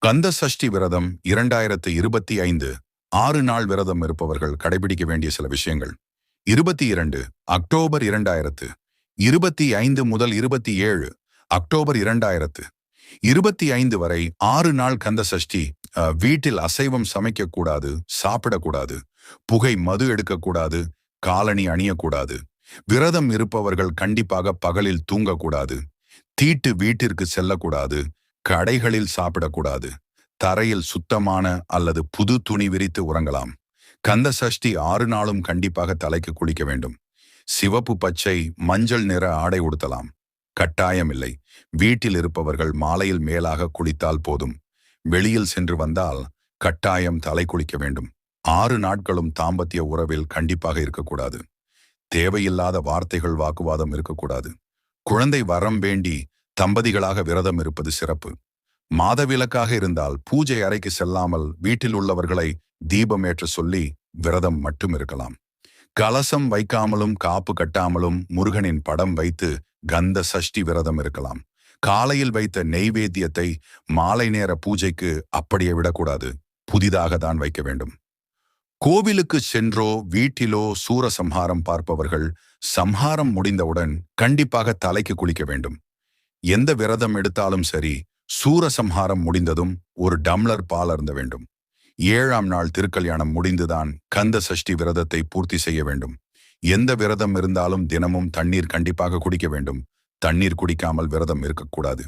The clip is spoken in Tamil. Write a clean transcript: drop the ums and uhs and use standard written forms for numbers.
கந்த சஷ்டி விரதம் 2025 6 நாள் விரதம் இருப்பவர்கள் கடைபிடிக்க வேண்டிய சில விஷயங்கள். 22 அக்டோபர் 2025 முதல் 27 அக்டோபர் 2025 வரை 6 நாள் கந்த சஷ்டி. வீட்டில் அசைவம் சமைக்கக்கூடாது, சாப்பிடக்கூடாது, புகை மது எடுக்கக்கூடாது, காலணி அணியக்கூடாது. விரதம் இருப்பவர்கள் கண்டிப்பாக பகலில் தூங்கக்கூடாது, தீட்டு வீட்டிற்கு செல்லக்கூடாது, கடைகளில் சாப்பிடக்கூடாது, தரையில் சுத்தமான அல்லது புது துணி விரித்து உறங்கலாம். கந்த சஷ்டி 6 நாளும் கண்டிப்பாக தலைக்கு குளிக்க வேண்டும். சிவப்பு, பச்சை, மஞ்சள் நிற ஆடை உடுத்தலாம். கட்டாயமில்லை. வீட்டில் இருப்பவர்கள் மாலையில் மேலாக குளித்தால் போதும். வெளியில் சென்று வந்தால் கட்டாயம் தலை குளிக்க வேண்டும். 6 நாட்களும் தாம்பத்திய உறவில் கண்டிப்பாக இருக்கக்கூடாது. தேவையில்லாத வார்த்தைகள், வாக்குவாதம் இருக்கக்கூடாது. குழந்தை வரம் வேண்டி தம்பதிகளாக விரதம் இருப்பது சிறப்பு. மாதவிலக்காக இருந்தால் பூஜை அறைக்கு செல்லாமல் வீட்டில் உள்ளவர்களை தீபம் ஏற்ற சொல்லி விரதம் மட்டும் இருக்கலாம். கலசம் வைக்காமலும் காப்பு கட்டாமலும் முருகனின் படம் வைத்து கந்த சஷ்டி விரதம் இருக்கலாம். காலையில் வைத்த நெய்வேத்தியத்தை மாலை நேர பூஜைக்கு அப்படியே விடக்கூடாது, புதிதாக தான் வைக்க வேண்டும். கோவிலுக்கு சென்றோ வீட்டிலோ சூரசம்ஹாரம் பார்ப்பவர்கள் சம்ஹாரம் முடிந்தவுடன் கண்டிப்பாக தலைக்கு குளிக்க வேண்டும். எந்த விரதம் எடுத்தாலும் சரி, சூரசம்ஹாரம் முடிந்ததும் ஒரு டம்ளர் பால் அருந்த வேண்டும். 7ஆம் நாள் திருக்கல்யாணம் முடிந்துதான் கந்த சஷ்டி விரதத்தை பூர்த்தி செய்ய வேண்டும். எந்த விரதம் இருந்தாலும் தினமும் தண்ணீர் கண்டிப்பாக குடிக்க வேண்டும். தண்ணீர் குடிக்காமல் விரதம் இருக்கக்கூடாது.